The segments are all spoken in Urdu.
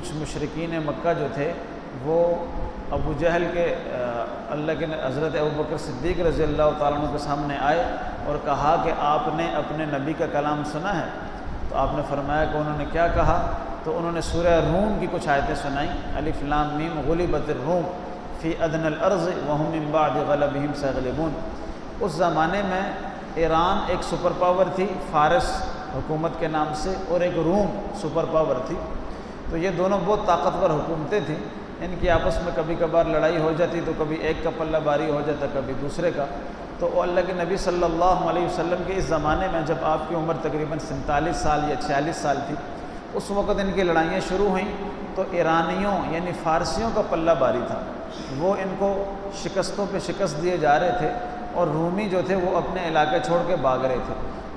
کچھ مشرکین مکہ جو تھے وہ ابو جہل کے اللہ کے حضرت ابوبکر صدیق رضی اللہ تعالیٰ عنہ کے سامنے آئے اور کہا کہ آپ نے اپنے نبی کا کلام سنا ہے؟ تو آپ نے فرمایا کہ انہوں نے کیا کہا؟ تو انہوں نے سورہ روم کی کچھ آیتیں سنائیں، الف لام میم غلبت الروم فی ادنی الارض وهم من بعد غلبهم سیغلبون۔ اس زمانے میں ایران ایک سپر پاور تھی فارس حکومت کے نام سے، اور ایک روم سپر پاور تھی۔ تو یہ دونوں بہت طاقتور حکومتیں تھیں، ان کی آپس میں کبھی کبھار لڑائی ہو جاتی تو کبھی ایک کا پلہ باری ہو جاتا کبھی دوسرے کا۔ تو اللہ کے نبی صلی اللہ علیہ وسلم کے اس زمانے میں جب آپ کی عمر تقریباً 47 سال یا 46 سال تھی، اس وقت ان کی لڑائیاں شروع ہوئیں تو ایرانیوں یعنی فارسیوں کا پلہ باری تھا، وہ ان کو شکستوں پہ شکست دیے جا رہے تھے، اور رومی جو تھے وہ اپنے علاقے چھوڑ کے بھاگ رہے تھے۔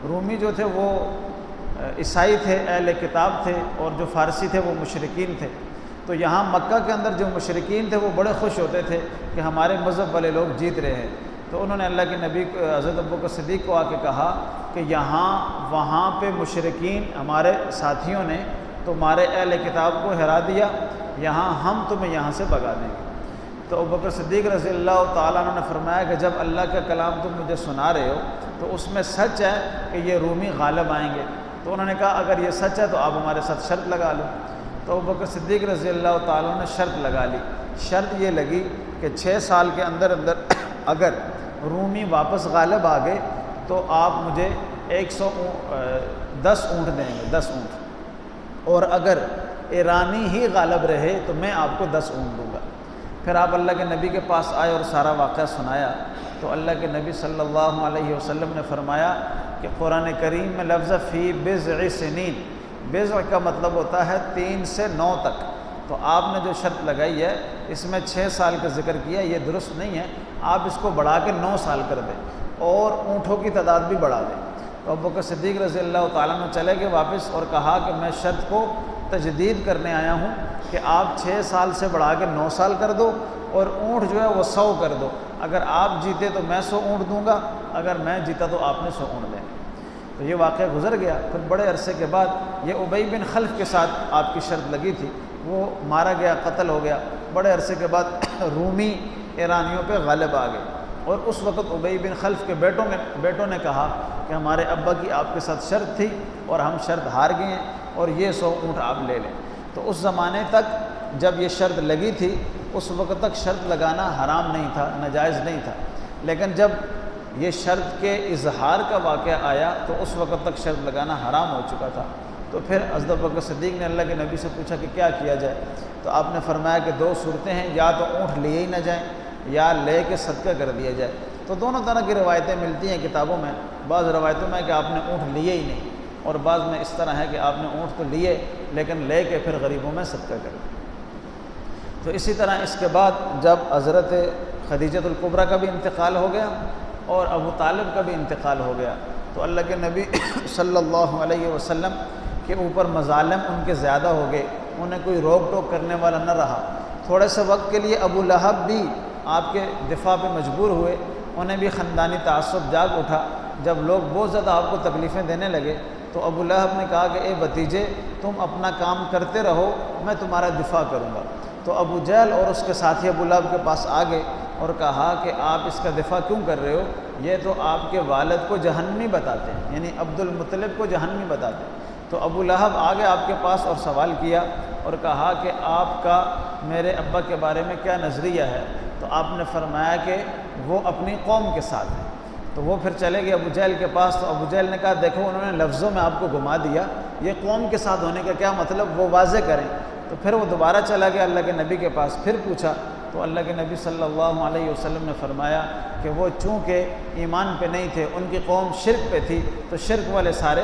رومی جو تھے وہ عیسائی تھے، اہل کتاب تھے، اور جو فارسی تھے وہ مشرکین تھے۔ تو یہاں مکہ کے اندر جو مشرکین تھے وہ بڑے خوش ہوتے تھے کہ ہمارے مذہب والے لوگ جیت رہے ہیں۔ تو انہوں نے اللہ کے نبی حضرت ابوبکر صدیق کو آ کے کہا کہ وہاں پہ مشرکین ہمارے ساتھیوں نے تمہارے اہل کتاب کو ہرا دیا، یہاں ہم تمہیں یہاں سے بھگا دیں گے۔ تو ابوبکر صدیق رضی اللہ تعالیٰ عنہ نے فرمایا کہ جب اللہ کا کلام تم مجھے سنا رہے ہو تو اس میں سچ ہے کہ یہ رومی غالب آئیں گے؟ تو انہوں نے کہا اگر یہ سچ ہے تو آپ ہمارے ساتھ شرط لگا لو۔ تو ابوبکر صدیق رضی اللہ تعالیٰ عنہ نے شرط لگا لی۔ شرط یہ لگی کہ 6 سال کے اندر اگر رومی واپس غالب آ گئے تو آپ مجھے 10 اونٹ دیں گے، 10 اونٹ، اور اگر ایرانی ہی غالب رہے تو میں آپ کو 10 اونٹ دوں گا۔ پھر آپ اللہ کے نبی کے پاس آئے اور سارا واقعہ سنایا تو اللہ کے نبی صلی اللہ علیہ وسلم نے فرمایا کہ قرآن کریم میں لفظ فی بضع سنین، بضع کا مطلب ہوتا ہے 3 سے 9 تک۔ تو آپ نے جو شرط لگائی ہے اس میں 6 سال کا ذکر کیا، یہ درست نہیں ہے، آپ اس کو بڑھا کے 9 سال کر دیں اور اونٹوں کی تعداد بھی بڑھا دیں۔ تو ابوبکر صدیق رضی اللہ تعالیٰ عنہ چلے گئے واپس اور کہا کہ میں شرط کو تجدید کرنے آیا ہوں کہ آپ 6 سال سے بڑھا کے 9 سال کر دو، اور اونٹ جو ہے وہ 100 کر دو۔ اگر آپ جیتے تو میں 100 اونٹ دوں گا، اگر میں جیتا تو آپ نے 100 اونٹ دیں۔ تو یہ واقعہ گزر گیا۔ پھر بڑے عرصے کے بعد یہ ابی بن خلف کے ساتھ آپ کی شرط لگی تھی، وہ مارا گیا، قتل ہو گیا۔ بڑے عرصے کے بعد رومی ایرانیوں پہ غالب آ گئے، اور اس وقت ابی بن خلف کے بیٹوں نے کہا کہ ہمارے ابا کی آپ کے ساتھ شرط تھی اور ہم شرط ہار گئے ہیں، اور یہ 100 اونٹ آپ لے لیں۔ تو اس زمانے تک جب یہ شرط لگی تھی اس وقت تک شرط لگانا حرام نہیں تھا، ناجائز نہیں تھا، لیکن جب یہ شرط کے اظہار کا واقعہ آیا تو اس وقت تک شرط لگانا حرام ہو چکا تھا۔ تو پھر حضرت ابوبکر صدیق نے اللہ کے نبی سے پوچھا کہ کیا کیا جائے؟ تو آپ نے فرمایا کہ 2 صورتیں ہیں، یا تو اونٹ لیے ہی نہ جائیں یا لے کے صدقہ کر دیا جائے۔ تو دونوں طرح کی روایتیں ملتی ہیں کتابوں میں، بعض روایتوں میں کہ آپ نے اونٹ لیے ہی نہیں، اور بعض میں اس طرح ہے کہ آپ نے اونٹ تو لیے لیکن لے کے پھر غریبوں میں صدقہ کر دیا۔ تو اسی طرح اس کے بعد جب حضرت خدیجۃ الکبریٰ کا بھی انتقال ہو گیا اور ابو طالب کا بھی انتقال ہو گیا، تو اللہ کے نبی صلی اللہ علیہ وسلم کے اوپر مظالم ان کے زیادہ ہو گئے، انہیں کوئی روک ٹوک کرنے والا نہ رہا۔ تھوڑے سے وقت کے لیے ابو لہب بھی آپ کے دفاع پہ مجبور ہوئے، انہیں بھی خاندانی تعصب جاگ اٹھا۔ جب لوگ بہت زیادہ آپ کو تکلیفیں دینے لگے تو ابو لہب نے کہا کہ اے بھتیجے تم اپنا کام کرتے رہو، میں تمہارا دفاع کروں گا۔ تو ابو جہل اور اس کے ساتھی ابو لہب کے پاس آ گئے اور کہا کہ آپ اس کا دفاع کیوں کر رہے ہو؟ یہ تو آپ کے والد کو جہنمی بتاتے ہیں، یعنی عبد المطلب کو جہنمی بتاتے ہیں۔ تو ابو لہب آ گئے آپ کے پاس اور سوال کیا اور کہا کہ آپ کا میرے ابا کے بارے میں کیا نظریہ ہے؟ تو آپ نے فرمایا کہ وہ اپنی قوم کے ساتھ ہے۔ تو وہ پھر چلے گئے ابو جہل کے پاس، تو ابو جہل نے کہا دیکھو انہوں نے لفظوں میں آپ کو گھما دیا، یہ قوم کے ساتھ ہونے کا کیا مطلب، وہ واضح کریں۔ تو پھر وہ دوبارہ چلا گیا اللہ کے نبی کے پاس، پھر پوچھا تو اللہ کے نبی صلی اللہ علیہ وسلم نے فرمایا کہ وہ چونکہ ایمان پہ نہیں تھے، ان کی قوم شرک پہ تھی، تو شرک والے سارے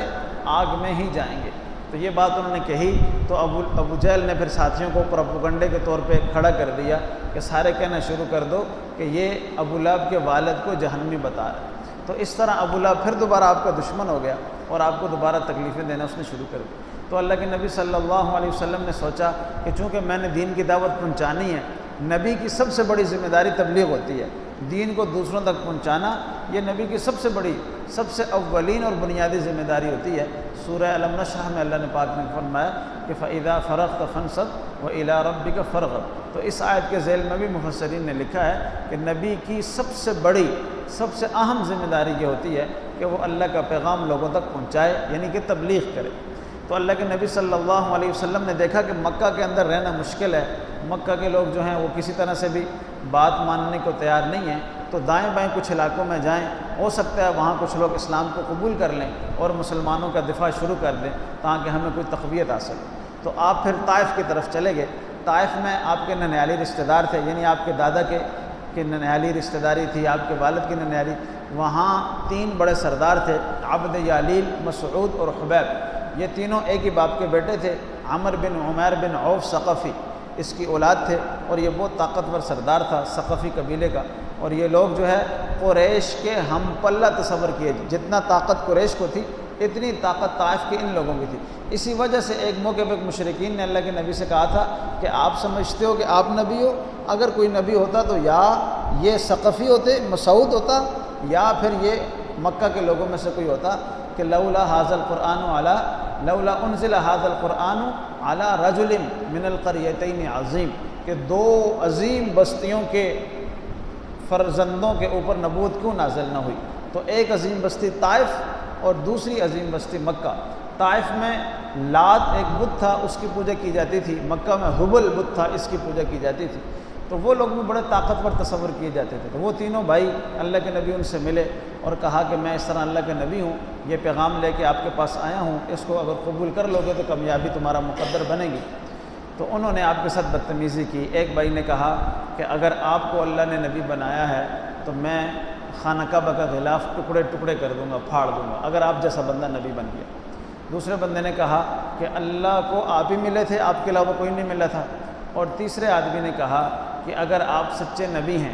آگ میں ہی جائیں گے۔ تو یہ بات انہوں نے کہی تو ابو جہل نے پھر ساتھیوں کو پروپیگنڈے کے طور پہ کھڑا کر دیا کہ سارے کہنا شروع کر دو کہ یہ ابو لہب کے والد کو جہنمی بتا رہا ہے۔ تو اس طرح ابو لہب پھر دوبارہ آپ کا دشمن ہو گیا اور آپ کو دوبارہ تکلیفیں دینا اس نے شروع کر دی۔ تو اللہ کے نبی صلی اللہ علیہ وسلم نے سوچا کہ چونکہ میں نے دین کی دعوت پہنچانی ہے، نبی کی سب سے بڑی ذمہ داری تبلیغ ہوتی ہے، دین کو دوسروں تک پہنچانا یہ نبی کی سب سے بڑی سب سے اولین اور بنیادی ذمہ داری ہوتی ہے۔ سورہ الم نشرح میں اللہ نے پاک نے فرمایا کہ فَإِذَا فَرَغْتَ فَانصَبْ وَإِلَىٰ رَبِّكَ فَارْغَب۔ تو اس آیت کے ذیل میں بھی مفسرین نے لکھا ہے کہ نبی کی سب سے بڑی سب سے اہم ذمہ داری یہ ہوتی ہے کہ وہ اللہ کا پیغام لوگوں تک پہنچائے، یعنی کہ تبلیغ کرے۔ تو اللہ کے نبی صلی اللہ علیہ وسلم نے دیکھا کہ مکہ کے اندر رہنا مشکل ہے، مکہ کے لوگ جو ہیں وہ کسی طرح سے بھی بات ماننے کو تیار نہیں ہیں، تو دائیں بائیں کچھ علاقوں میں جائیں، ہو سکتا ہے وہاں کچھ لوگ اسلام کو قبول کر لیں اور مسلمانوں کا دفاع شروع کر دیں تاکہ ہمیں کوئی تقویت حاصل ہو۔ تو آپ پھر طائف کی طرف چلے گئے۔ طائف میں آپ کے ننیالی رشتہ دار تھے، یعنی آپ کے دادا کے ننیالی رشتہ داری تھی، آپ کے والد کی ننیالی۔ وہاں 3 بڑے سردار تھے، عبد یالیل، مسعود اور حبیب۔ یہ تینوں ایک ہی باپ کے بیٹے تھے۔ عمر بن عمیر بن عوف ثقفی اس کی اولاد تھے، اور یہ بہت طاقتور سردار تھا ثقفی قبیلے کا۔ اور یہ لوگ جو ہے قریش کے ہم پلہ تصور کیے، جتنا طاقت قریش کو تھی اتنی طاقت طائف کے ان لوگوں کی تھی۔ اسی وجہ سے ایک موقع پہ مشرکین نے اللہ کے نبی سے کہا تھا کہ آپ سمجھتے ہو کہ آپ نبی ہو؟ اگر کوئی نبی ہوتا تو یا یہ ثقفی ہوتے، مسعود ہوتا، یا پھر یہ مکہ کے لوگوں میں سے کوئی ہوتا کہ لولا ھذا القرآن علی لولا انزل ھذا القرآن علی رجل من القریتین عظیم، کہ 2 عظیم بستیوں کے فرزندوں کے اوپر نبوت کیوں نازل نہ ہوئی؟ تو ایک عظیم بستی طائف اور دوسری عظیم بستی مکہ۔ طائف میں لات ایک بت تھا، اس کی پوجا کی جاتی تھی، مکہ میں حبل بت تھا، اس کی پوجا کی جاتی تھی۔ تو وہ لوگ بھی بڑے طاقتور تصور کیے جاتے تھے۔ تو وہ تینوں بھائی اللہ کے نبی ان سے ملے اور کہا کہ میں اس طرح اللہ کے نبی ہوں، یہ پیغام لے کے آپ کے پاس آیا ہوں، اس کو اگر قبول کر لو گے تو کامیابی تمہارا مقدر بنے گی۔ تو انہوں نے آپ کے ساتھ بدتمیزی کی۔ ایک بھائی نے کہا کہ اگر آپ کو اللہ نے نبی بنایا ہے تو میں خانہ کعبہ کا غلاف ٹکڑے ٹکڑے کر دوں گا، پھاڑ دوں گا، اگر آپ جیسا بندہ نبی بن گیا۔ دوسرے بندے نے کہا کہ اللہ کو آپ ہی ملے تھے، آپ کے علاوہ کوئی نہیں ملا تھا۔ اور تیسرے آدمی نے کہا کہ اگر آپ سچے نبی ہیں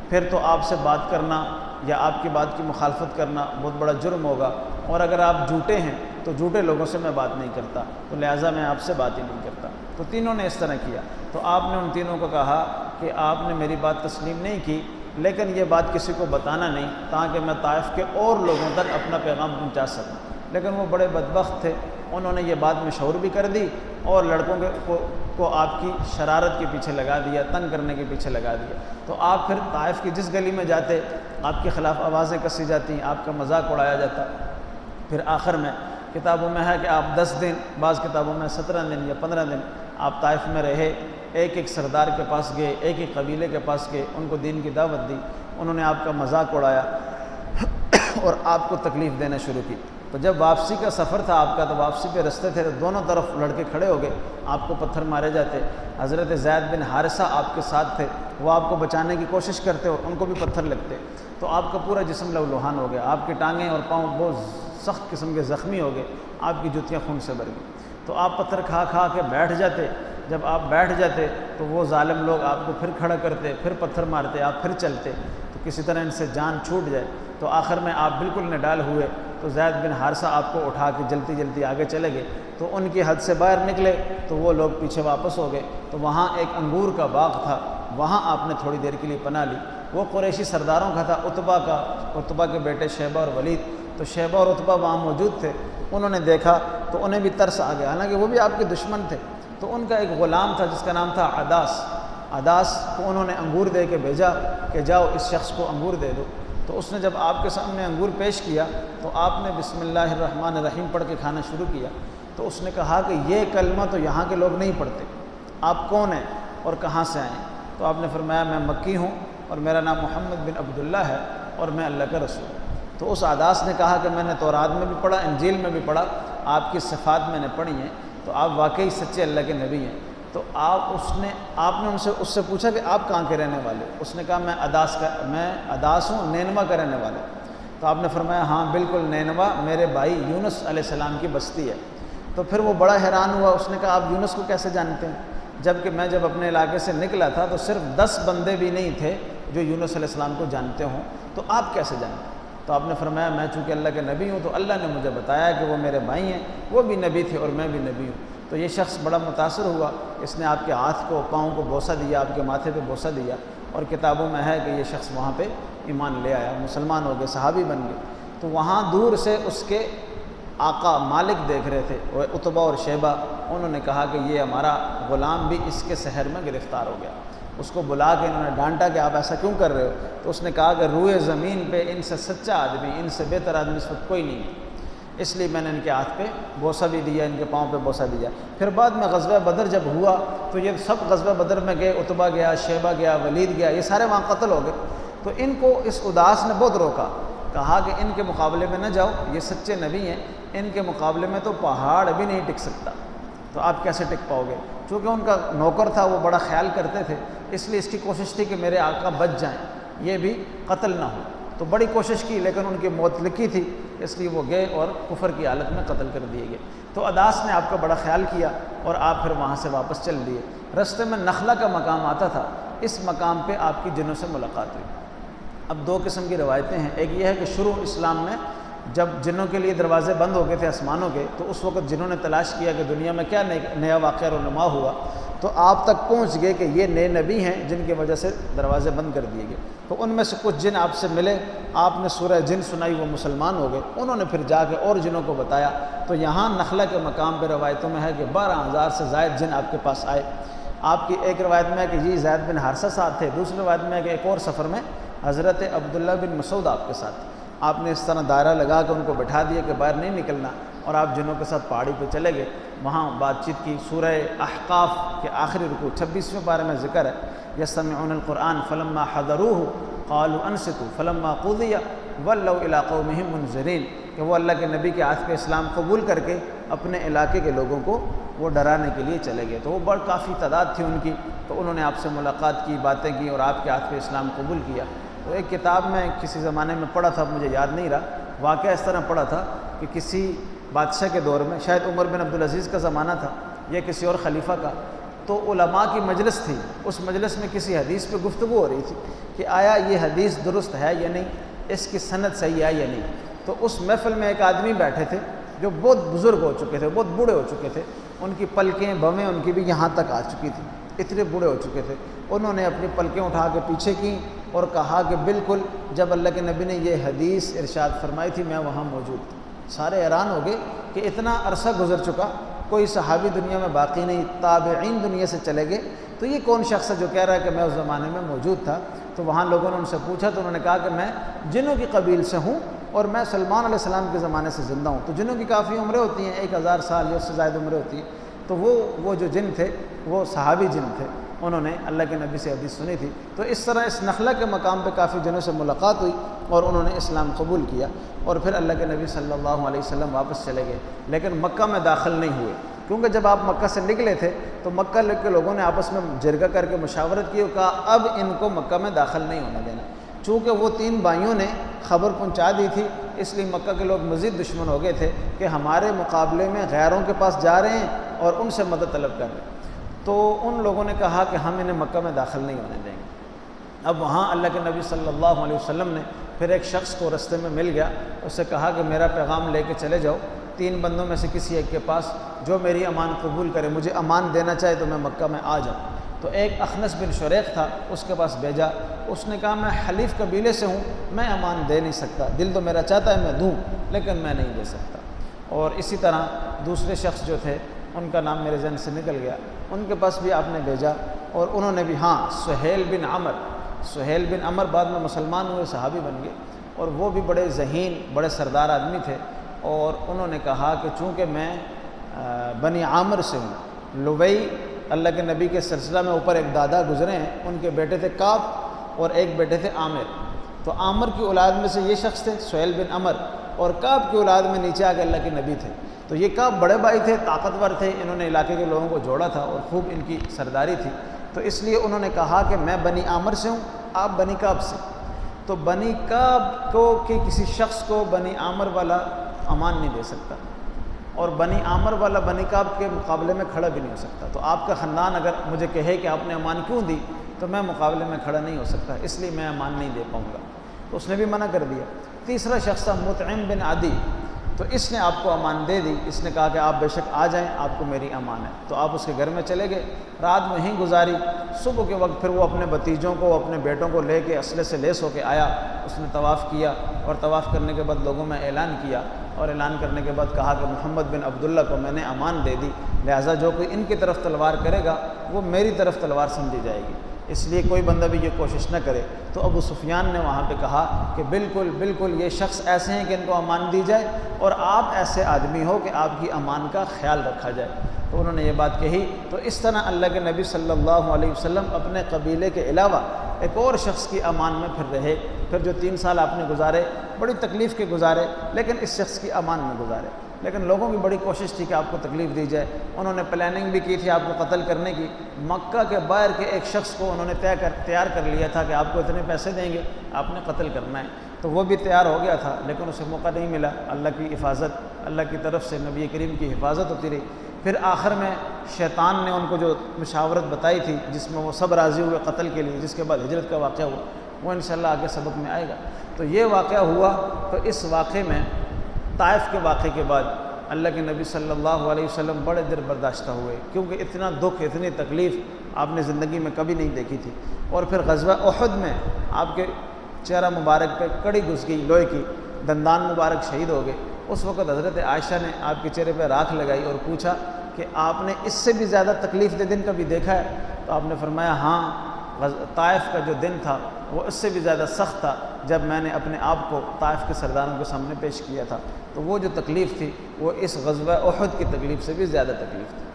پھر تو آپ سے بات کرنا یا آپ کی بات کی مخالفت کرنا بہت بڑا جرم ہوگا، اور اگر آپ جھوٹے ہیں تو جھوٹے لوگوں سے میں بات نہیں کرتا، تو لہٰذا میں آپ سے بات ہی نہیں کرتا۔ تو تینوں نے اس طرح کیا۔ تو آپ نے ان تینوں کو کہا کہ آپ نے میری بات تسلیم نہیں کی، لیکن یہ بات کسی کو بتانا نہیں تاکہ میں طائف کے اور لوگوں تک اپنا پیغام پہنچا سکوں۔ لیکن وہ بڑے بدبخت تھے، انہوں نے یہ بات مشہور بھی کر دی اور لڑکوں کو آپ کی شرارت کے پیچھے لگا دیا، تنگ کرنے کے پیچھے لگا دیا۔ تو آپ پھر طائف کی جس گلی میں جاتے آپ کے خلاف آوازیں کسی جاتی، آپ کا مذاق اڑایا جاتا۔ پھر آخر میں کتابوں میں ہے کہ آپ 10 دن، بعض کتابوں میں 17 دن یا 15 دن آپ طائف میں رہے، ایک ایک سردار کے پاس گئے، ایک ایک قبیلے کے پاس گئے، ان کو دین کی دعوت دی، انہوں نے آپ کا مذاق اڑایا اور آپ کو تکلیف دینا شروع کی۔ تو جب واپسی کا سفر تھا آپ کا، تو واپسی پہ رستے تھے، تو دونوں طرف لڑکے کھڑے ہو گئے، آپ کو پتھر مارے جاتے۔ حضرت زید بن حارثہ آپ کے ساتھ تھے، وہ آپ کو بچانے کی کوشش کرتے اور ان کو بھی پتھر لگتے، تو آپ کا پورا جسم لہولہان ہو گیا، آپ کی ٹانگیں اور پاؤں بہت سخت قسم کے زخمی ہو گئے، آپ کی جوتیاں خون سے بھر گئی۔ تو آپ پتھر کھا کھا کے بیٹھ جاتے، جب آپ بیٹھ جاتے تو وہ ظالم لوگ آپ کو پھر کھڑا کرتے، پھر پتھر مارتے، آپ پھر چلتے، تو کسی طرح ان سے جان چھوٹ جائے۔ تو آخر میں آپ بالکل نڈال ہوئے، تو زید بن حارثہ آپ کو اٹھا کے جلدی جلدی آگے چلے گئے، تو ان کی حد سے باہر نکلے تو وہ لوگ پیچھے واپس ہو گئے۔ تو وہاں ایک انگور کا باغ تھا، وہاں آپ نے تھوڑی دیر کے لیے پناہ لی۔ وہ قریشی سرداروں کا تھا، عتبہ کے بیٹے شیبہ اور ولید۔ تو شیبہ اور عتبہ وہاں موجود تھے، انہوں نے دیکھا تو انہیں بھی ترس آ گیا، حالانکہ وہ بھی آپ کے دشمن تھے۔ تو ان کا ایک غلام تھا جس کا نام تھا عداس کو انہوں نے انگور دے کے بھیجا کہ جاؤ اس شخص کو انگور دے دو۔ تو اس نے جب آپ کے سامنے انگور پیش کیا تو آپ نے بسم اللہ الرحمن الرحیم پڑھ کے کھانا شروع کیا۔ تو اس نے کہا کہ یہ کلمہ تو یہاں کے لوگ نہیں پڑھتے، آپ کون ہیں اور کہاں سے آئے ہیں؟ تو آپ نے فرمایا میں مکی ہوں اور میرا نام محمد بن عبداللہ ہے اور میں اللہ کا رسول ہوں۔ تو اس عداس نے کہا کہ میں نے تورات میں بھی پڑھا، انجیل میں بھی پڑھا، آپ کی صفات میں نے پڑھی ہیں، تو آپ واقعی سچے اللہ کے نبی ہیں۔ تو آپ نے اس سے پوچھا کہ آپ کہاں کے رہنے والے؟ اس نے کہا میں عداس ہوں، نینوا کا رہنے والا۔ تو آپ نے فرمایا ہاں بالکل، نینوا میرے بھائی یونس علیہ السلام کی بستی ہے۔ تو پھر وہ بڑا حیران ہوا، اس نے کہا آپ یونس کو کیسے جانتے ہیں؟ جبکہ میں جب اپنے علاقے سے نکلا تھا تو صرف 10 بندے بھی نہیں تھے جو یونس علیہ السلام کو جانتے ہوں، تو آپ کیسے جانتے ہیں؟ تو آپ نے فرمایا میں چونکہ اللہ کے نبی ہوں تو اللہ نے مجھے بتایا کہ وہ میرے بھائی ہیں، وہ بھی نبی تھے اور میں بھی نبی ہوں۔ تو یہ شخص بڑا متاثر ہوا، اس نے آپ کے ہاتھ کو، پاؤں کو بوسہ دیا، آپ کے ماتھے پہ بوسہ دیا، اور کتابوں میں ہے کہ یہ شخص وہاں پہ ایمان لے آیا، مسلمان ہو گئے، صحابی بن گئے۔ تو وہاں دور سے اس کے آقا مالک دیکھ رہے تھے، وہ عتبہ اور شیبہ، انہوں نے کہا کہ یہ ہمارا غلام بھی اس کے سحر میں گرفتار ہو گیا۔ اس کو بلا کے انہوں نے ڈانٹا کہ آپ ایسا کیوں کر رہے ہو؟ تو اس نے کہا کہ روئے زمین پہ ان سے سچا آدمی، ان سے بہتر آدمی اس وقت کوئی نہیں ہے، اس لیے میں نے ان کے ہاتھ پہ بوسہ بھی دیا، ان کے پاؤں پہ بوسہ دیا۔ پھر بعد میں غزوہ بدر جب ہوا تو یہ سب غزوہ بدر میں گئے، عتبہ گیا، شیبہ گیا، ولید گیا، یہ سارے وہاں قتل ہو گئے۔ تو ان کو اس اداس نے بہت روکا، کہا کہ ان کے مقابلے میں نہ جاؤ، یہ سچے نبی ہیں، ان کے مقابلے میں تو پہاڑ بھی نہیں ٹک سکتا، تو آپ کیسے ٹک پاؤ گے؟ چونکہ ان کا نوکر تھا، وہ بڑا خیال کرتے تھے، اس لیے اس کی کوشش تھی کہ میرے آقا بچ جائیں، یہ بھی قتل نہ ہو، تو بڑی کوشش کی، لیکن ان کی موت لکھی تھی، اس لیے وہ گئے اور کفر کی حالت میں قتل کر دیے گئے۔ تو اداس نے آپ کا بڑا خیال کیا اور آپ پھر وہاں سے واپس چل دیے۔ رستے میں نخلا کا مقام آتا تھا، اس مقام پہ آپ کی جنوں سے ملاقات ہوئی۔ اب دو قسم کی روایتیں ہیں، ایک یہ ہے کہ شروع اسلام میں جب جنوں کے لیے دروازے بند ہو گئے تھے آسمانوں کے، تو اس وقت جنہوں نے تلاش کیا کہ دنیا میں کیا نیا واقعہ رونما ہوا، تو آپ تک پہنچ گئے کہ یہ نئے نبی ہیں جن کی وجہ سے دروازے بند کر دیے گئے۔ تو ان میں سے کچھ جن آپ سے ملے، آپ نے سورہ جن سنائی، وہ مسلمان ہو گئے، انہوں نے پھر جا کے اور جنوں کو بتایا۔ تو یہاں نخلا کے مقام پہ روایتوں میں ہے کہ 12,000 سے زائد جن آپ کے پاس آئے۔ آپ کی ایک روایت میں ہے کہ یہ زید بن حارثہ ساتھ تھے، دوسری روایت میں ہے کہ ایک اور سفر میں حضرت عبداللہ بن مسعود آپ کے ساتھ۔ آپ نے اس طرح دائرہ لگا کے ان کو بٹھا دیا کہ باہر نہیں نکلنا، اور آپ جنوں کے ساتھ پہاڑی پہ چلے گئے، وہاں بات چیت کی۔ سورہ احقاف کے آخری رکوع 26ویں پارے میں ذکر ہے، یستمعون القرآن فلما حضروہ قالوا انصتوا فلما قضی ولوا الی قومہم منذرین، کہ وہ اللہ کے نبی کے ہاتھ پہ اسلام قبول کر کے اپنے علاقے کے لوگوں کو وہ ڈرانے کے لیے چلے گئے۔ تو وہ کافی تعداد تھی ان کی، تو انہوں نے آپ سے ملاقات کی، باتیں کی اور آپ کے ہاتھ پہ اسلام قبول کیا۔ تو ایک کتاب میں کسی زمانے میں پڑھا تھا، مجھے یاد نہیں رہا، واقعہ اس طرح پڑھا تھا کہ کسی بادشاہ کے دور میں، شاید عمر بن عبدالعزیز کا زمانہ تھا یا کسی اور خلیفہ کا، تو علماء کی مجلس تھی، اس مجلس میں کسی حدیث پہ گفتگو ہو رہی تھی کہ آیا یہ حدیث درست ہے یا نہیں، اس کی سند صحیح ہے یا نہیں۔ تو اس محفل میں ایک آدمی بیٹھے تھے جو بہت بزرگ ہو چکے تھے، بہت بوڑھے ہو چکے تھے، ان کی پلکیں بویں ان کی بھی یہاں تک آ چکی تھی، اتنے بوڑھے ہو چکے تھے۔ انہوں نے اپنی پلکیں اٹھا کے پیچھے کی اور کہا کہ بالکل جب اللہ کے نبی نے یہ حدیث ارشاد فرمائی تھی میں وہاں موجود تھا۔ سارے حیران ہو گئے کہ اتنا عرصہ گزر چکا، کوئی صحابی دنیا میں باقی نہیں، تابعین دنیا سے چلے گئے، تو یہ کون شخص ہے جو کہہ رہا ہے کہ میں اس زمانے میں موجود تھا؟ تو وہاں لوگوں نے ان سے پوچھا تو انہوں نے کہا کہ میں جنوں کی قبیل سے ہوں اور میں سلمان علیہ السلام کے زمانے سے زندہ ہوں۔ تو جنوں کی کافی عمریں ہوتی ہیں، 1000 سال یا اس سے زائد عمریں ہوتی ہیں، تو وہ جو جن تھے وہ صحابی جن تھے، انہوں نے اللہ کے نبی سے حدیث سنی تھی۔ تو اس طرح اس نخلا کے مقام پہ کافی جنوں سے ملاقات ہوئی اور انہوں نے اسلام قبول کیا، اور پھر اللہ کے نبی صلی اللہ علیہ وسلم واپس چلے گئے، لیکن مکہ میں داخل نہیں ہوئے، کیونکہ جب آپ مکہ سے نکلے تھے تو مکہ کے لوگوں نے آپس میں جرگہ کر کے مشاورت کی اور کہا اب ان کو مکہ میں داخل نہیں ہونے دینا۔ چونکہ وہ 3 بھائیوں نے خبر پہنچا دی تھی، اس لیے مکہ کے لوگ مزید دشمن ہو گئے تھے کہ ہمارے مقابلے میں غیروں کے پاس جا رہے ہیں اور ان سے مدد طلب کر رہے ہیں۔ تو ان لوگوں نے کہا کہ ہم انہیں مکہ میں داخل نہیں ہونے دیں گے۔ اب وہاں اللہ کے نبی صلی اللہ علیہ وسلم نے پھر ایک شخص کو رستے میں مل گیا، اس سے کہا کہ میرا پیغام لے کے چلے جاؤ 3 بندوں میں سے کسی ایک کے پاس، جو میری امان قبول کرے، مجھے امان دینا چاہے تو میں مکہ میں آ جاؤں۔ تو ایک اخنس بن شریق تھا، اس کے پاس بھیجا، اس نے کہا میں حلیف قبیلے سے ہوں، میں امان دے نہیں سکتا، دل تو میرا چاہتا ہے میں دوں لیکن میں نہیں دے سکتا۔ اور اسی طرح دوسرے شخص جو تھے ان کا نام میرے ذہن سے نکل گیا، ان کے پاس بھی آپ نے بھیجا، اور انہوں نے بھی، ہاں سہیل بن عمر بعد میں مسلمان ہوئے، صحابی بن گئے، اور وہ بھی بڑے ذہین، بڑے سردار آدمی تھے، اور انہوں نے کہا کہ چونکہ میں بنی عامر سے ہوں، لوئی اللہ کے نبی کے سلسلہ میں اوپر ایک دادا گزرے ہیں، ان کے بیٹے تھے کعب اور ایک بیٹے تھے عامر، تو عامر کی اولاد میں سے یہ شخص تھے سہیل بن عمر، اور کعب کی اولاد میں نیچے آگے اللہ کے نبی تھے۔ تو یہ کعب بڑے بھائی تھے، طاقتور تھے، انہوں نے علاقے کے لوگوں کو جوڑا تھا اور خوب ان کی سرداری تھی، تو اس لیے انہوں نے کہا کہ میں بنی عامر سے ہوں، آپ بنی کعب سے۔ تو بنی کعب کو کہ کسی شخص کو بنی عامر والا امان نہیں دے سکتا، اور بنی عامر والا بنی کعب کے مقابلے میں کھڑا بھی نہیں ہو سکتا۔ تو آپ کا خاندان اگر مجھے کہے کہ آپ نے امان کیوں دی تو میں مقابلے میں کھڑا نہیں ہو سکتا، اس لیے میں امان نہیں دے پاؤں گا، تو اس نے بھی منع کر دیا۔ تیسرا شخص تھا مطعم بن عدی، تو اس نے آپ کو امان دے دی، اس نے کہا کہ آپ بے شک آ جائیں، آپ کو میری امان ہے۔ تو آپ اس کے گھر میں چلے گئے، رات میں ہی گزاری، صبح کے وقت پھر وہ اپنے بھتیجوں کو، اپنے بیٹوں کو لے کے اسلحے سے لیس ہو کے آیا، اس نے طواف کیا، اور طواف کرنے کے بعد لوگوں میں اعلان کیا، اور اعلان کرنے کے بعد کہا کہ محمد بن عبداللہ کو میں نے امان دے دی، لہٰذا جو کوئی ان کی طرف تلوار کرے گا وہ میری طرف تلوار سمجھی جائے گی، اس لیے کوئی بندہ بھی یہ کوشش نہ کرے۔ تو ابو سفیان نے وہاں پہ کہا کہ بالکل بالکل یہ شخص ایسے ہیں کہ ان کو امان دی جائے، اور آپ ایسے آدمی ہو کہ آپ کی امان کا خیال رکھا جائے۔ تو انہوں نے یہ بات کہی۔ تو اس طرح اللہ کے نبی صلی اللہ علیہ وسلم اپنے قبیلے کے علاوہ ایک اور شخص کی امان میں پھر رہے، پھر جو 3 سال آپ نے گزارے بڑی تکلیف کے گزارے، لیکن اس شخص کی امان میں گزارے، لیکن لوگوں کی بڑی کوشش تھی کہ آپ کو تکلیف دی جائے۔ انہوں نے پلاننگ بھی کی تھی آپ کو قتل کرنے کی، مکہ کے باہر کے ایک شخص کو انہوں نے تیار کر لیا تھا کہ آپ کو اتنے پیسے دیں گے، آپ نے قتل کرنا ہے، تو وہ بھی تیار ہو گیا تھا، لیکن اسے موقع نہیں ملا۔ اللہ کی حفاظت، اللہ کی طرف سے نبی کریم کی حفاظت ہوتی رہی۔ پھر آخر میں شیطان نے ان کو جو مشاورت بتائی تھی، جس میں وہ سب راضی ہوئے قتل کے لیے، جس کے بعد ہجرت کا واقعہ ہوا، وہ انشاءاللہ آگے سبق میں آئے گا۔ تو یہ واقعہ ہوا۔ تو اس واقعے میں، طائف کے واقعے کے بعد، اللہ کے نبی صلی اللہ علیہ وسلم بڑے دیر برداشتہ ہوئے، کیونکہ اتنا دکھ، اتنی تکلیف آپ نے زندگی میں کبھی نہیں دیکھی تھی۔ اور پھر غزوہ احد میں آپ کے چہرہ مبارک پہ کڑی گھس گئی لوہے کی، دندان مبارک شہید ہو گئے۔ اس وقت حضرت عائشہ نے آپ کے چہرے پہ راکھ لگائی اور پوچھا کہ آپ نے اس سے بھی زیادہ تکلیف دہ دن کبھی دیکھا ہے؟ تو آپ نے فرمایا ہاں، طائف کا جو دن تھا وہ اس سے بھی زیادہ سخت تھا، جب میں نے اپنے آپ کو طائف کے سرداروں کے سامنے پیش کیا تھا۔ تو وہ جو تکلیف تھی وہ اس غزوہ احد کی تکلیف سے بھی زیادہ تکلیف تھی۔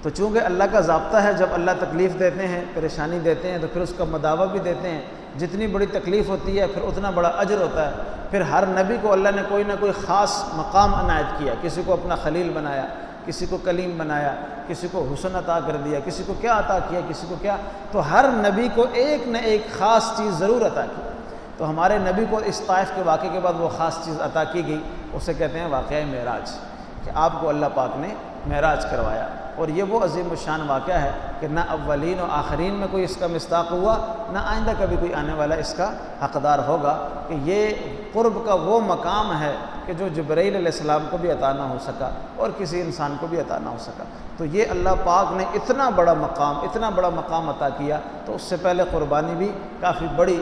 تو چونکہ اللہ کا ضابطہ ہے، جب اللہ تکلیف دیتے ہیں، پریشانی دیتے ہیں، تو پھر اس کا مداوع بھی دیتے ہیں۔ جتنی بڑی تکلیف ہوتی ہے پھر اتنا بڑا اجر ہوتا ہے۔ پھر ہر نبی کو اللہ نے کوئی نہ کوئی خاص مقام عنایت کیا، کسی کو اپنا خلیل بنایا، کسی کو کلیم بنایا، کسی کو حسن عطا کر دیا، کسی کو کیا عطا کیا، کسی کو کیا۔ تو ہر نبی کو ایک نہ ایک خاص چیز ضرور عطا کی۔ تو ہمارے نبی کو اس طائف کے واقعے کے بعد وہ خاص چیز عطا کی گئی، اسے کہتے ہیں واقعہ معراج، کہ آپ کو اللہ پاک نے معراج کروایا۔ اور یہ وہ عظیم الشان واقعہ ہے کہ نہ اولین و آخرین میں کوئی اس کا مصداق ہوا، نہ آئندہ کبھی کوئی آنے والا اس کا حقدار ہوگا، کہ یہ قرب کا وہ مقام ہے کہ جو جبرائیل علیہ السلام کو بھی عطا نہ ہو سکا اور کسی انسان کو بھی عطا نہ ہو سکا۔ تو یہ اللہ پاک نے اتنا بڑا مقام عطا کیا۔ تو اس سے پہلے قربانی بھی کافی بڑی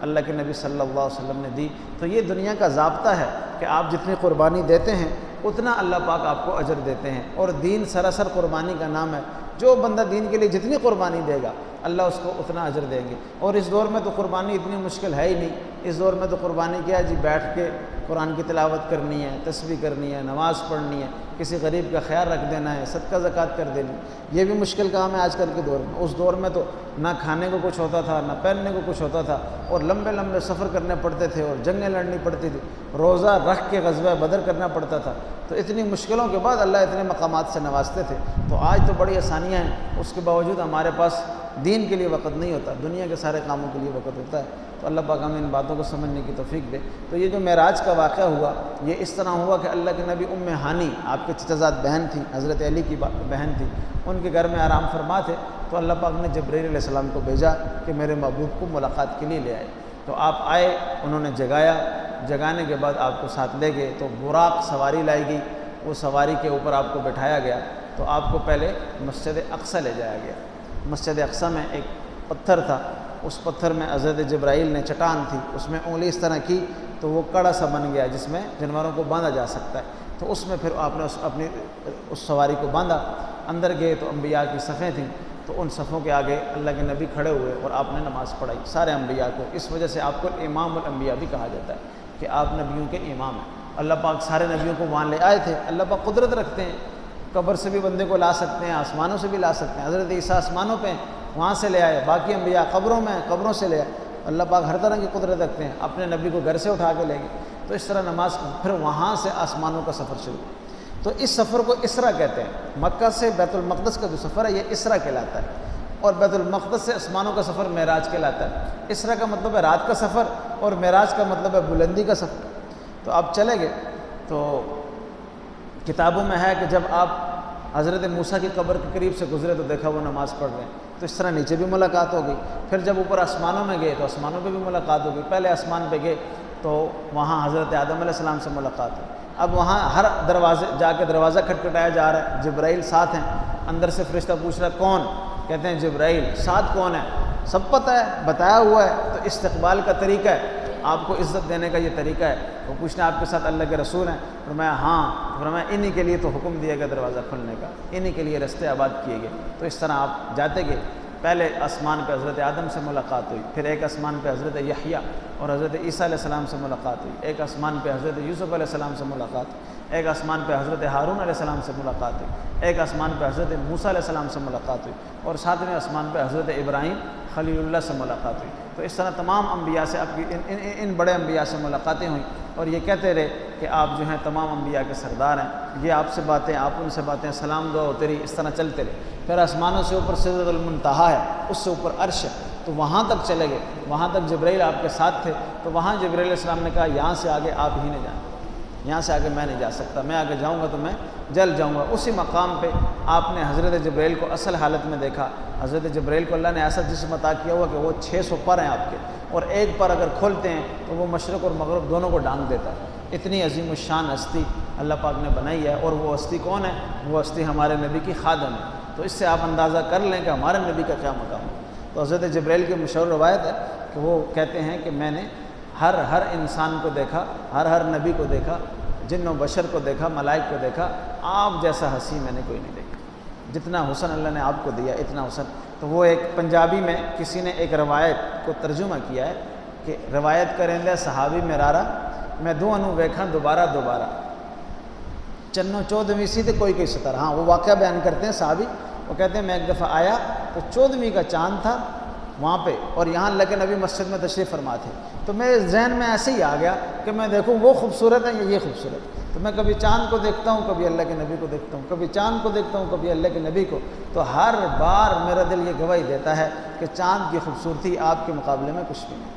اللہ کے نبی صلی اللہ علیہ وسلم نے دی۔ تو یہ دنیا کا ضابطہ ہے کہ آپ جتنی قربانی دیتے ہیں اتنا اللہ پاک آپ کو اجر دیتے ہیں۔ اور دین سراسر قربانی کا نام ہے، جو بندہ دین کے لیے جتنی قربانی دے گا اللہ اس کو اتنا اجر دیں گے۔ اور اس دور میں تو قربانی اتنی مشکل ہے ہی نہیں۔ اس دور میں تو قربانی کیا ہے جی، بیٹھ کے قرآن کی تلاوت کرنی ہے، تسبیح کرنی ہے، نماز پڑھنی ہے، کسی غریب کا خیال رکھ دینا ہے، صدقہ زکوٰۃ کر دینی، یہ بھی مشکل کام ہے آج کل کے دور میں۔ اس دور میں تو نہ کھانے کو کچھ ہوتا تھا، نہ پہننے کو کچھ ہوتا تھا، اور لمبے لمبے سفر کرنے پڑتے تھے، اور جنگیں لڑنی پڑتی تھی، روزہ رکھ کے غزوہ بدر کرنا پڑتا تھا۔ تو اتنی مشکلوں کے بعد اللہ اتنے مقامات سے نوازتے تھے۔ تو آج تو بڑی آسانیاں ہیں، اس کے باوجود ہمارے پاس دین کے لیے وقت نہیں ہوتا، دنیا کے سارے کاموں کے لیے وقت ہوتا ہے۔ تو اللہ پاک ہمیں ان باتوں کو سمجھنے کی توفیق دے۔ تو یہ جو معراج کا واقعہ ہوا، یہ اس طرح ہوا کہ اللہ کے نبی ام ہانی، آپ کے چچا زاد بہن تھی، حضرت علی کی بہن تھی، ان کے گھر میں آرام فرما تھے۔ تو اللہ پاک نے جبرائیل علیہ السلام کو بھیجا کہ میرے محبوب کو ملاقات کے لیے لے آئے۔ تو آپ آئے، انہوں نے جگایا، جگانے کے بعد آپ کو ساتھ لے گئے۔ تو براق سواری لائی گئی، وہ سواری کے اوپر آپ کو بٹھایا گیا۔ تو آپ کو پہلے مسجد اقصی لے جایا گیا۔ مسجد اقصی میں ایک پتھر تھا، اس پتھر میں حضرت جبرائیل نے، چٹان تھی، اس میں انگلی اس طرح کی تو وہ کڑا سا بن گیا جس میں جانوروں کو باندھا جا سکتا ہے۔ تو اس میں پھر آپ نے اپنی سواری کو باندھا۔ اندر گئے تو انبیاء کی صفیں تھیں، تو ان صفوں کے آگے اللہ کے نبی کھڑے ہوئے اور آپ نے نماز پڑھائی سارے انبیاء کو۔ اس وجہ سے آپ کو امام الانبیاء بھی کہا جاتا ہے کہ آپ نبیوں کے امام ہیں۔ اللہ پاک سارے نبیوں کو وہاں لے آئے تھے۔ اللہ پاک قدرت رکھتے ہیں، قبر سے بھی بندے کو لا سکتے ہیں، آسمانوں سے بھی لا سکتے ہیں۔ حضرت عیسیٰ آسمانوں پہ وہاں سے لے آئے، باقی انبیاء قبروں میں، قبروں سے لے آئے۔ اللہ پاک ہر طرح کی قدرت رکھتے ہیں، اپنے نبی کو گھر سے اٹھا کے لے گئے۔ تو اس طرح نماز، پھر وہاں سے آسمانوں کا سفر شروع۔ تو اس سفر کو اسرا کہتے ہیں۔ مکہ سے بیت المقدس کا جو سفر ہے یہ اسرا کہلاتا ہے، اور بیت المقدس سے آسمانوں کا سفر معراج کہلاتا ہے۔ اسرا کا مطلب ہے رات کا سفر، اور معراج کا مطلب ہے بلندی کا سفر۔ تو آپ چلے گئے، تو کتابوں میں ہے کہ جب آپ حضرت موسیٰ کی قبر کے قریب سے گزرے تو دیکھا وہ نماز پڑھ رہے ہیں۔ تو اس طرح نیچے بھی ملاقات ہو گئی۔ پھر جب اوپر آسمانوں میں گئے تو آسمانوں پہ بھی ملاقات ہو گئی۔ پہلے آسمان پہ گئے، تو وہاں حضرت آدم علیہ السلام سے ملاقات ہوئی۔ اب وہاں ہر دروازے جا کے دروازہ کھٹکھٹایا جا رہا ہے، جبرائیل ساتھ ہیں، اندر سے فرشتہ پوچھ رہا ہے کون؟ کہتے ہیں جبرائیل۔ ساتھ کون ہے؟ سب پتہ ہے، بتایا ہوا ہے۔ تو استقبال کا طریقہ ہے، آپ کو عزت دینے کا یہ طریقہ ہے۔ وہ پوچھنا آپ کے ساتھ اللہ کے رسول ہیں؟ فرمایا ہاں۔ فرمایا انہی کے لیے تو حکم دیا گیا دروازہ کھلنے کا، انہی کے لیے رستے آباد کیے گئے۔ تو اس طرح آپ جاتے گئے۔ پہلے آسمان پہ حضرت آدم سے ملاقات ہوئی، پھر ایک آسمان پہ حضرت یحییٰ اور حضرت عیسیٰ علیہ السلام سے ملاقات ہوئی، ایک آسمان پہ حضرت یوسف علیہ السلام سے ملاقات ہوئی، ایک آسمان پہ حضرت ہارون علیہ السلام سے ملاقات ہوئی، ایک آسمان پہ حضرت موسیٰ علیہ السلام سے ملاقات ہوئی، اور ساتویں آسمان پہ حضرت ابراہیم خلیل اللہ سے ملاقات ہوئی۔ تو اس طرح تمام انبیاء سے آپ کی ان بڑے انبیاء سے ملاقاتیں ہوئیں، اور یہ کہتے رہے کہ آپ جو ہیں تمام انبیاء کے سردار ہیں، یہ آپ سے باتیں، آپ ان سے باتیں، سلام دعا و تیری، اس طرح چلتے رہے۔ پھر آسمانوں سے اوپر سدرۃ المنتہا ہے، اس سے اوپر عرش ہے، تو وہاں تک چلے گئے، وہاں تک جبرائیل آپ کے ساتھ تھے۔ تو وہاں جبرائیل علیہ السلام نے کہا یہاں سے آگے آپ ہی نہیں جائیں، یہاں سے آگے میں نہیں جا سکتا، میں آگے جاؤں گا تو میں جل جاؤں گا۔ اسی مقام پہ آپ نے حضرت جبرائیل کو اصل حالت میں دیکھا۔ حضرت جبرائیل کو اللہ نے ایسا جسم عطا کیا ہوا کہ وہ 600 پر ہیں آپ کے، اور ایک پر اگر کھولتے ہیں تو وہ مشرق اور مغرب دونوں کو ڈانگ دیتا ہے۔ اتنی عظیم الشان ہستی اللہ پاک نے بنائی ہے، اور وہ ہستی کون ہے؟ وہ ہستی ہمارے نبی کی خادم ہے۔ تو اس سے آپ اندازہ کر لیں کہ ہمارے نبی کا کیا مقام ہے۔ تو حضرت جبرائیل کی مشہور روایت ہے کہ وہ کہتے ہیں کہ میں نے ہر انسان کو دیکھا، ہر نبی کو دیکھا، جن و بشر کو دیکھا، ملائک کو دیکھا، آپ جیسا ہنسی میں نے کوئی نہیں دیکھا۔ جتنا حسن اللہ نے آپ کو دیا اتنا حسن۔ تو وہ ایک پنجابی میں کسی نے ایک روایت کو ترجمہ کیا ہے کہ روایت کریں دے صحابی میرارا، میں دو انو ویکھاں دوبارہ چنو 14ویں سی تے کوئی ستارہ۔ ہاں وہ واقعہ بیان کرتے ہیں صحابی، وہ کہتے ہیں میں ایک دفعہ آیا تو 14ویں کا چاند تھا وہاں پہ، اور یہاں اللہ کے نبی مسجد میں تشریف فرما تھے۔ تو میرے ذہن میں ایسے ہی آ گیا کہ میں دیکھوں وہ خوبصورت ہے یا یہ خوبصورت۔ تو میں کبھی چاند کو دیکھتا ہوں، کبھی اللہ کے نبی کو دیکھتا ہوں، کبھی چاند کو دیکھتا ہوں، کبھی اللہ کے نبی کو۔ تو ہر بار میرا دل یہ گواہی دیتا ہے کہ چاند کی خوبصورتی آپ کے مقابلے میں کچھ بھی نہیں۔